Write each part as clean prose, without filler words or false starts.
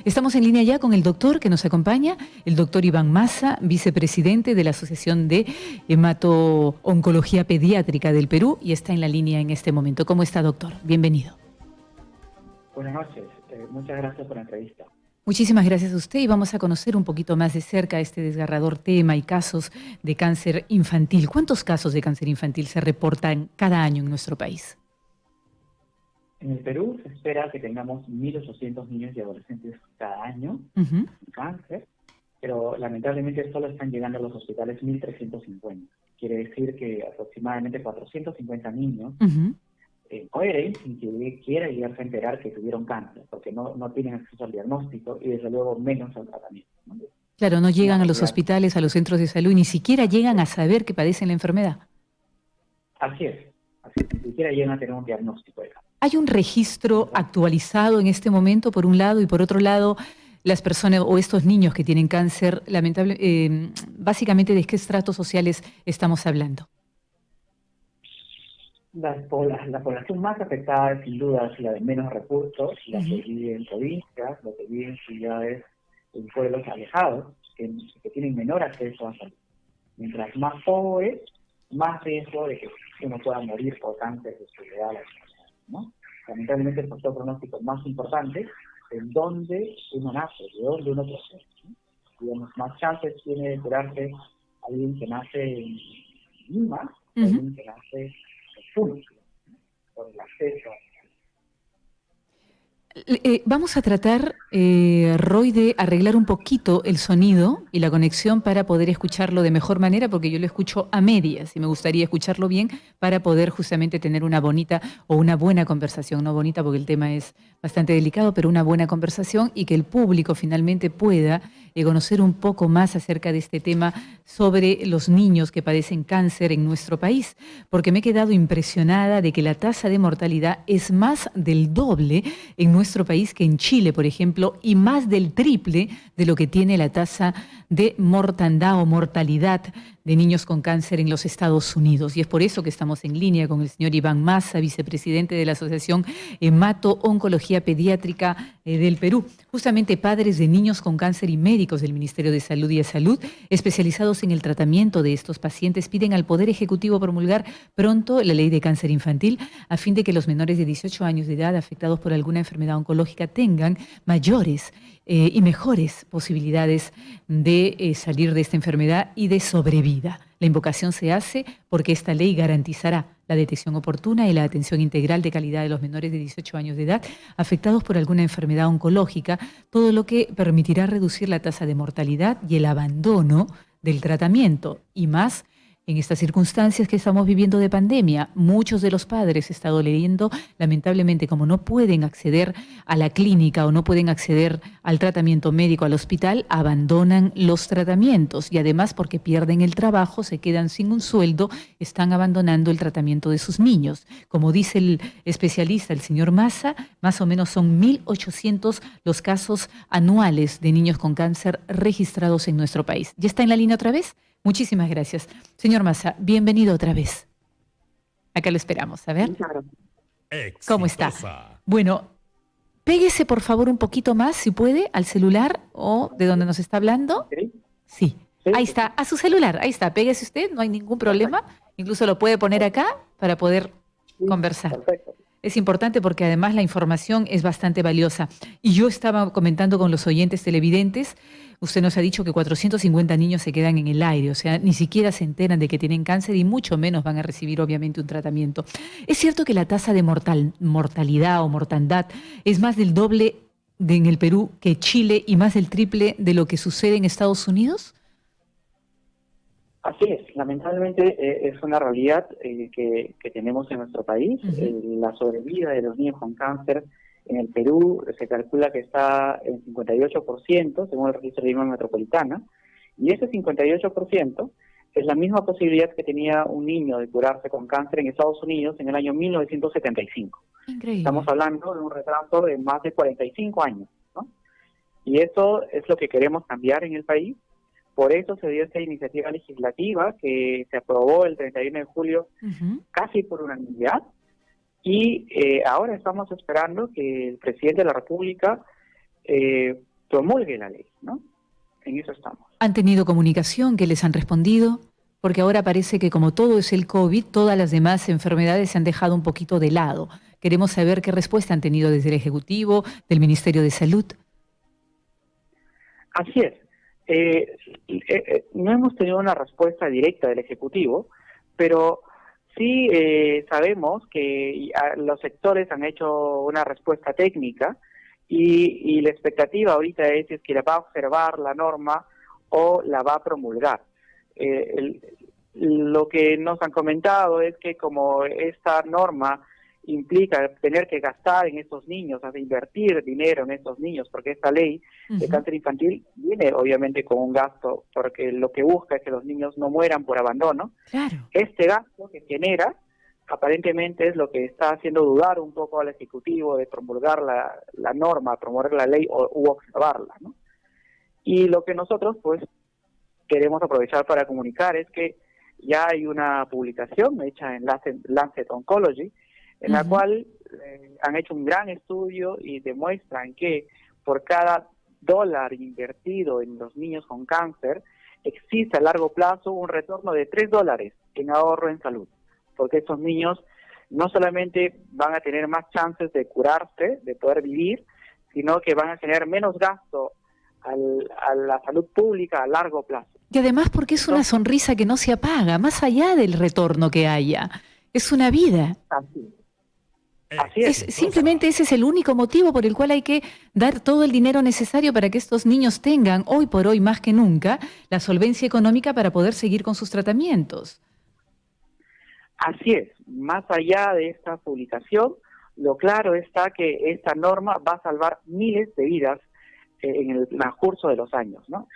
Estamos en línea ya con el doctor que nos acompaña, el doctor Iván Massa, vicepresidente de la Asociación de Hemato-Oncología Pediátrica del Perú, y está en la línea en este momento. ¿Cómo está, doctor? Bienvenido. Buenas noches, muchas gracias por la entrevista. Muchísimas gracias a usted y vamos a conocer un poquito más de cerca este desgarrador tema y casos de cáncer infantil. ¿Cuántos casos de cáncer infantil se reportan cada año en nuestro país? En el Perú se espera que tengamos 1.800 niños y adolescentes cada año con cáncer, pero lamentablemente solo están llegando a los hospitales 1.350. Quiere decir que aproximadamente 450 niños mueren sin que quiera llegarse a enterar que tuvieron cáncer, porque no tienen acceso al diagnóstico y desde luego menos al tratamiento, ¿no? Claro, no llegan a los hospitales, a los centros de salud, ni siquiera llegan a saber que padecen la enfermedad. Así es, ni siquiera llegan a tener un diagnóstico de cáncer. ¿Hay un registro actualizado en este momento, por un lado, y por otro lado, las personas o estos niños que tienen cáncer, básicamente de qué estratos sociales estamos hablando? La población más afectada sin duda es la de menos recursos, la que vive en provincias, la que vive en ciudades, en pueblos alejados, que tienen menor acceso a salud. Mientras más pobres, más riesgo de que uno pueda morir por cáncer de su edad, ¿no? Lamentablemente el factor pronóstico más importante es dónde uno nace, de dónde uno procede, ¿no? Digamos, más chances tiene de curarse alguien que nace en Lima, alguien que nace en Público, por el acceso. Vamos a tratar, Roy, de arreglar un poquito el sonido y la conexión para poder escucharlo de mejor manera, porque yo lo escucho a medias y me gustaría escucharlo bien para poder justamente tener una bonita o una buena conversación. No bonita porque el tema es bastante delicado, pero una buena conversación y que el público finalmente pueda conocer un poco más acerca de este tema sobre los niños que padecen cáncer en nuestro país, porque me he quedado impresionada de que la tasa de mortalidad es más del doble en nuestro país que en Chile, por ejemplo, y más del triple de lo que tiene la tasa de mortandad o mortalidad de niños con cáncer en los Estados Unidos. Y es por eso que estamos en línea con el señor Iván Massa, vicepresidente de la Asociación Hemato-Oncología Pediátrica del Perú. Justamente padres de niños con cáncer y médicos del Ministerio de Salud y de Salud, especializados en el tratamiento de estos pacientes, piden al Poder Ejecutivo promulgar pronto la ley de cáncer infantil a fin de que los menores de 18 años de edad afectados por alguna enfermedad oncológica tengan mayores y mejores posibilidades de salir de esta enfermedad y de sobrevida. La invocación se hace porque esta ley garantizará la detección oportuna y la atención integral de calidad de los menores de 18 años de edad afectados por alguna enfermedad oncológica, todo lo que permitirá reducir la tasa de mortalidad y el abandono del tratamiento, y más en estas circunstancias que estamos viviendo de pandemia. Muchos de los padres, he estado leyendo, lamentablemente, como no pueden acceder a la clínica o no pueden acceder al tratamiento médico, al hospital, abandonan los tratamientos y además porque pierden el trabajo, se quedan sin un sueldo, están abandonando el tratamiento de sus niños. Como dice el especialista, el señor Massa, más o menos son 1.800 los casos anuales de niños con cáncer registrados en nuestro país. ¿Ya está en la línea otra vez? Muchísimas gracias. Señor Massa, bienvenido otra vez. Acá lo esperamos. A ver. ¿Cómo está? Bueno, péguese por favor un poquito más, si puede, al celular o de donde nos está hablando. Sí. Ahí está, a su celular. Ahí está, péguese usted, no hay ningún problema. Incluso lo puede poner acá para poder conversar. Perfecto. Es importante porque además la información es bastante valiosa. Y yo estaba comentando con los oyentes televidentes, usted nos ha dicho que 450 niños se quedan en el aire, o sea, ni siquiera se enteran de que tienen cáncer y mucho menos van a recibir obviamente un tratamiento. ¿Es cierto que la tasa de mortalidad o mortandad es más del doble en el Perú que Chile y más del triple de lo que sucede en Estados Unidos? Así es, lamentablemente es una realidad que tenemos en nuestro país. La sobrevida de los niños con cáncer en el Perú se calcula que está en 58%, según el registro de Lima Metropolitana, y ese 58% es la misma posibilidad que tenía un niño de curarse con cáncer en Estados Unidos en el año 1975. Increíble. Estamos hablando de un retraso de más de 45 años, ¿no? Y eso es lo que queremos cambiar en el país. Por eso se dio esta iniciativa legislativa que se aprobó el 31 de julio casi por unanimidad, y ahora estamos esperando que el presidente de la República promulgue la ley, ¿no? En eso estamos. ¿Han tenido comunicación? ¿Qué les han respondido? Porque ahora parece que como todo es el COVID, todas las demás enfermedades se han dejado un poquito de lado. Queremos saber qué respuesta han tenido desde el Ejecutivo, del Ministerio de Salud. Así es. No hemos tenido una respuesta directa del Ejecutivo, pero sí sabemos que los sectores han hecho una respuesta técnica y la expectativa ahorita es que la va a observar la norma o la va a promulgar. Lo que nos han comentado es que como esta norma implica tener que gastar en estos niños, invertir dinero en estos niños, porque esta ley de cáncer infantil viene obviamente con un gasto, porque lo que busca es que los niños no mueran por abandono. Claro. Este gasto que genera aparentemente es lo que está haciendo dudar un poco al Ejecutivo de promulgar la norma, promulgar la ley u observarla, ¿no? Y lo que nosotros pues queremos aprovechar para comunicar es que ya hay una publicación hecha en Lancet Oncology, en la cual han hecho un gran estudio y demuestran que por cada $1 invertido en los niños con cáncer, existe a largo plazo un retorno de $3 en ahorro en salud, porque estos niños no solamente van a tener más chances de curarse, de poder vivir, sino que van a tener menos gasto a la salud pública a largo plazo. Y además porque es una sonrisa que no se apaga, más allá del retorno que haya. Es una vida. Así es. Simplemente ese es el único motivo por el cual hay que dar todo el dinero necesario para que estos niños tengan, hoy por hoy más que nunca, la solvencia económica para poder seguir con sus tratamientos. Así es. Más allá de esta publicación, lo claro está que esta norma va a salvar miles de vidas en el transcurso de los años, ¿no?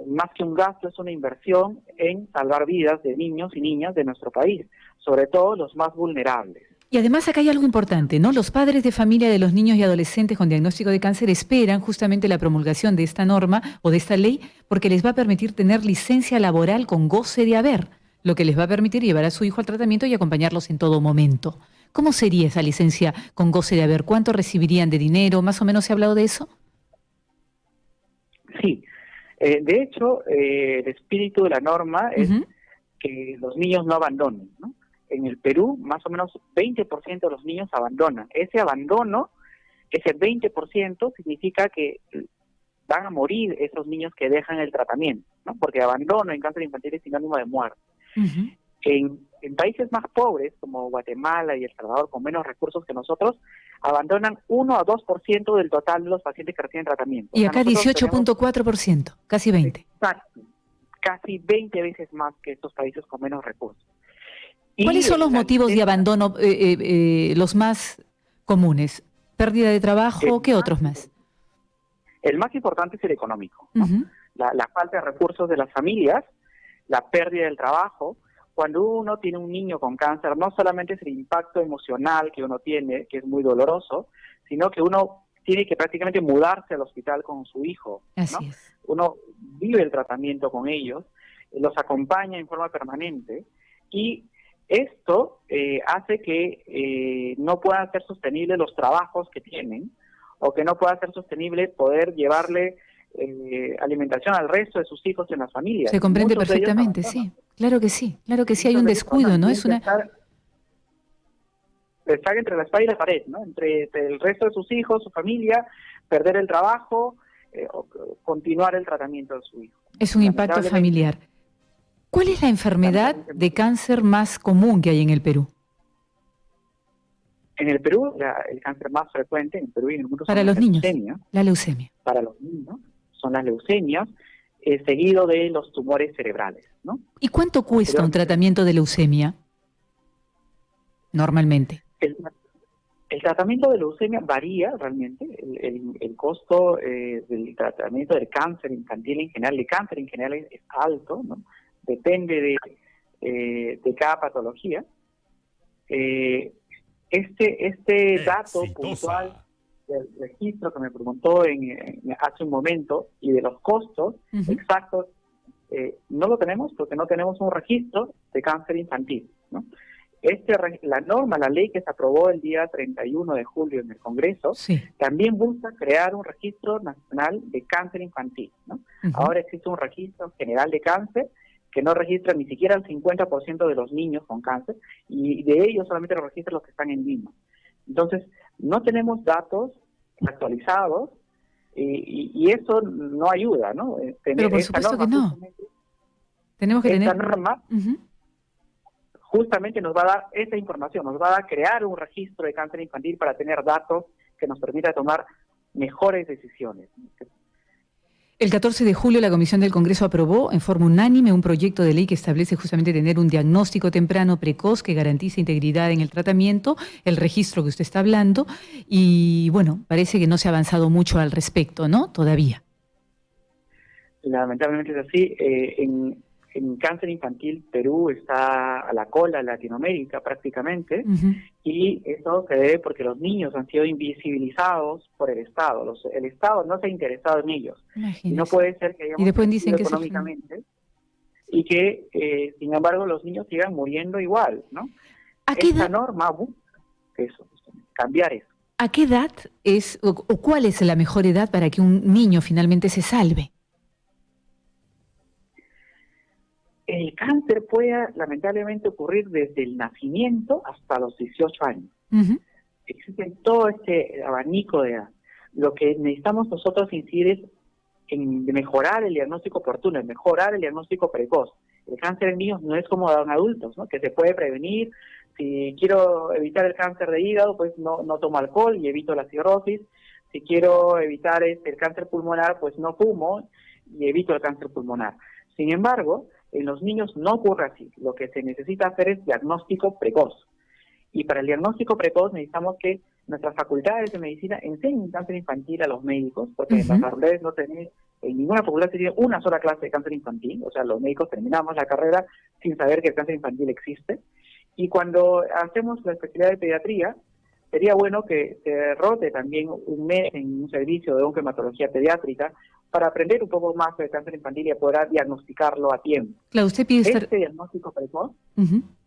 Más que un gasto, es una inversión en salvar vidas de niños y niñas de nuestro país, sobre todo los más vulnerables. Y además acá hay algo importante, ¿no? Los padres de familia de los niños y adolescentes con diagnóstico de cáncer esperan justamente la promulgación de esta norma o de esta ley porque les va a permitir tener licencia laboral con goce de haber, lo que les va a permitir llevar a su hijo al tratamiento y acompañarlos en todo momento. ¿Cómo sería esa licencia con goce de haber? ¿Cuánto recibirían de dinero? ¿Más o menos se ha hablado de eso? Sí. De hecho, el espíritu de la norma es que los niños no abandonen, ¿no? En el Perú, más o menos 20% de los niños abandonan. Ese abandono, ese 20%, significa que van a morir esos niños que dejan el tratamiento, ¿no? Porque abandono en cáncer infantil es sinónimo de muerte. En países más pobres, como Guatemala y El Salvador, con menos recursos que nosotros, abandonan 1 a 2% del total de los pacientes que reciben tratamiento. Y acá 18.4%, casi 20%. Exacto, casi 20 veces más que estos países con menos recursos. ¿Cuáles son los motivos de abandono, los más comunes? ¿Pérdida de trabajo? ¿Qué otros más? El más importante es el económico, ¿no? La falta de recursos de las familias, la pérdida del trabajo. Cuando uno tiene un niño con cáncer, no solamente es el impacto emocional que uno tiene, que es muy doloroso, sino que uno tiene que prácticamente mudarse al hospital con su hijo, ¿no? Así es. Uno vive el tratamiento con ellos, los acompaña en forma permanente y esto hace que no puedan ser sostenibles los trabajos que tienen o que no pueda ser sostenible poder llevarle alimentación al resto de sus hijos en las familias. Se comprende perfectamente, sí. Claro que sí, hay un descuido, ¿no? Es una... Estar entre la espada y la pared, ¿no? Entre el resto de sus hijos, su familia, perder el trabajo, o continuar el tratamiento de su hijo. Es un impacto familiar. ¿Cuál es la enfermedad de cáncer más común que hay en el Perú? En el Perú, el cáncer más frecuente en el Perú y en el mundo para son los niños, la leucemia. Para los niños son las leucemias, seguido de los tumores cerebrales, ¿no? ¿Y cuánto cuesta un tratamiento de leucemia normalmente? El tratamiento de leucemia varía realmente. El costo del tratamiento del cáncer infantil en general, de cáncer en general, es alto, ¿no? Depende de cada patología. Este dato puntual del registro que me preguntó hace un momento y de los costos exactos, no lo tenemos porque no tenemos un registro de cáncer infantil, ¿no? La norma, la ley que se aprobó el día 31 de julio en el Congreso, Sí. también busca crear un registro nacional de cáncer infantil, ¿no? Ahora existe un registro general de cáncer que no registra ni siquiera el 50% de los niños con cáncer, y de ellos solamente lo registra los que están en Lima. Entonces, no tenemos datos actualizados, y eso no ayuda, ¿no? Pero por supuesto que no. Tenemos que esta tener... norma justamente nos va a dar esa información, nos va a crear un registro de cáncer infantil para tener datos que nos permita tomar mejores decisiones. El 14 de julio la Comisión del Congreso aprobó en forma unánime un proyecto de ley que establece justamente tener un diagnóstico temprano precoz que garantice integridad en el tratamiento, el registro que usted está hablando, y bueno, parece que no se ha avanzado mucho al respecto, ¿no? Todavía. Lamentablemente es así. En cáncer infantil, Perú está a la cola en Latinoamérica prácticamente, y eso se debe porque los niños han sido invisibilizados por el Estado. El Estado no se ha interesado en ellos. Imagínese. Y no puede ser que hayamos y después dicen que económicamente y que, sin embargo, los niños sigan muriendo igual, ¿no? Esta norma busca eso, cambiar eso. ¿A qué edad es, o cuál es la mejor edad para que un niño finalmente se salve? El cáncer puede lamentablemente ocurrir desde el nacimiento hasta los 18 años. Existe todo este abanico de edad. Lo que necesitamos nosotros incidir es en mejorar el diagnóstico oportuno, en mejorar el diagnóstico precoz. El cáncer en niños no es como en adultos, ¿no? Que se puede prevenir. Si quiero evitar el cáncer de hígado, pues no tomo alcohol y evito la cirrosis. Si quiero evitar el cáncer pulmonar, pues no fumo y evito el cáncer pulmonar. Sin embargo, en los niños no ocurre así. Lo que se necesita hacer es diagnóstico precoz. Y para el diagnóstico precoz necesitamos que nuestras facultades de medicina enseñen cáncer infantil a los médicos, porque en las facultades no tenemos, en ninguna facultad se tiene una sola clase de cáncer infantil. O sea, los médicos terminamos la carrera sin saber que el cáncer infantil existe. Y cuando hacemos la especialidad de pediatría, sería bueno que se rote también un mes en un servicio de oncohematología pediátrica para aprender un poco más del cáncer infantil y poder diagnosticarlo a tiempo. Claro, usted pide este diagnóstico precoz,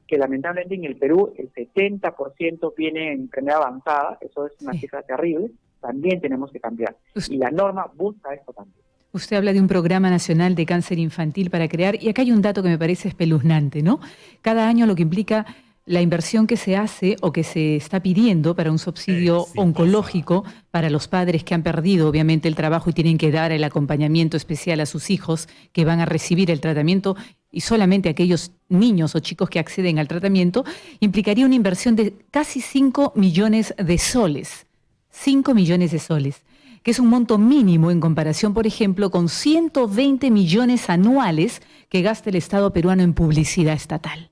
que lamentablemente en el Perú el 70% viene en enfermedad avanzada, eso es una cifra terrible, también tenemos que cambiar. Y la norma busca esto también. Usted habla de un programa nacional de cáncer infantil para crear, y acá hay un dato que me parece espeluznante, ¿no? Cada año lo que implica la inversión que se hace o que se está pidiendo para un subsidio oncológico para los padres que han perdido obviamente el trabajo y tienen que dar el acompañamiento especial a sus hijos que van a recibir el tratamiento, y solamente aquellos niños o chicos que acceden al tratamiento, implicaría una inversión de casi 5 millones de soles. 5 millones de soles, que es un monto mínimo en comparación, por ejemplo, con 120 millones anuales que gasta el Estado peruano en publicidad estatal.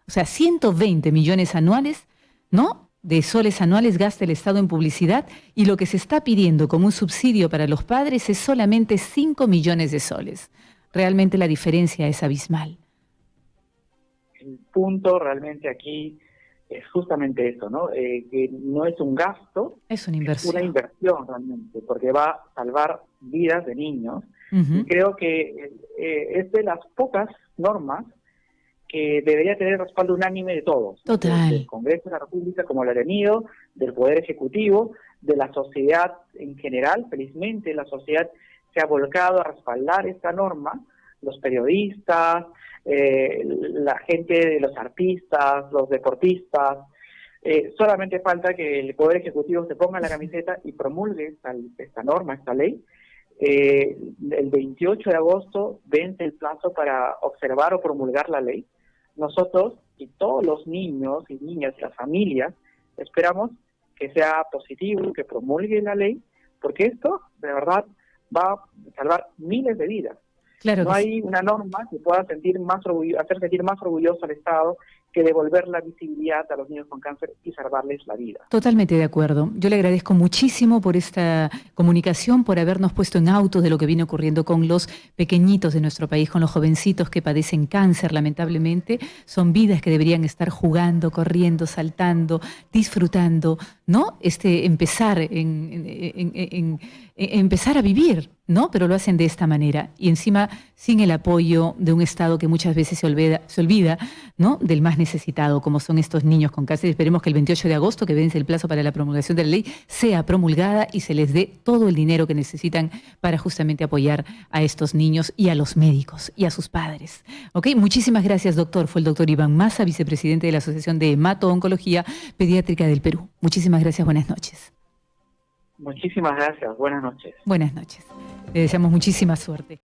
O sea, 120 millones anuales, ¿no?, de soles anuales gasta el Estado en publicidad, y lo que se está pidiendo como un subsidio para los padres es solamente 5 millones de soles. Realmente la diferencia es abismal. El punto realmente aquí es justamente eso, ¿no? Que no es un gasto, es una inversión. Es una inversión realmente, porque va a salvar vidas de niños. Y creo que es de las pocas normas que debería tener respaldo unánime de todos. Total. Del Congreso de la República, como lo ha tenido, del Poder Ejecutivo, de la sociedad en general. Felizmente la sociedad se ha volcado a respaldar esta norma, los periodistas, la gente de los artistas, los deportistas. Solamente falta que el Poder Ejecutivo se ponga la camiseta y promulgue esta norma, esta ley. El 28 de agosto vence el plazo para observar o promulgar la ley. Nosotros y todos los niños y niñas, las familias, esperamos que sea positivo, que promulgue la ley, porque esto de verdad va a salvar miles de vidas. Claro, no hay una norma que pueda hacer sentir más orgulloso al Estado que devolver la visibilidad a los niños con cáncer y salvarles la vida. Totalmente de acuerdo. Yo le agradezco muchísimo por esta comunicación, por habernos puesto en autos de lo que viene ocurriendo con los pequeñitos de nuestro país, con los jovencitos que padecen cáncer, lamentablemente. Son vidas que deberían estar jugando, corriendo, saltando, disfrutando, ¿no? Empezar en empezar a vivir, ¿no? Pero lo hacen de esta manera y encima sin el apoyo de un Estado que muchas veces se olvida, ¿no? Del más necesitado, como son estos niños con cáncer. Esperemos que el 28 de agosto, que vence el plazo para la promulgación de la ley, sea promulgada y se les dé todo el dinero que necesitan para justamente apoyar a estos niños y a los médicos y a sus padres. ¿Ok? Muchísimas gracias, doctor. Fue el doctor Iván Massa, vicepresidente de la Asociación de Hemato-Oncología Pediátrica del Perú. Muchísimas gracias. Buenas noches. Muchísimas gracias. Buenas noches. Buenas noches. Le deseamos muchísima suerte.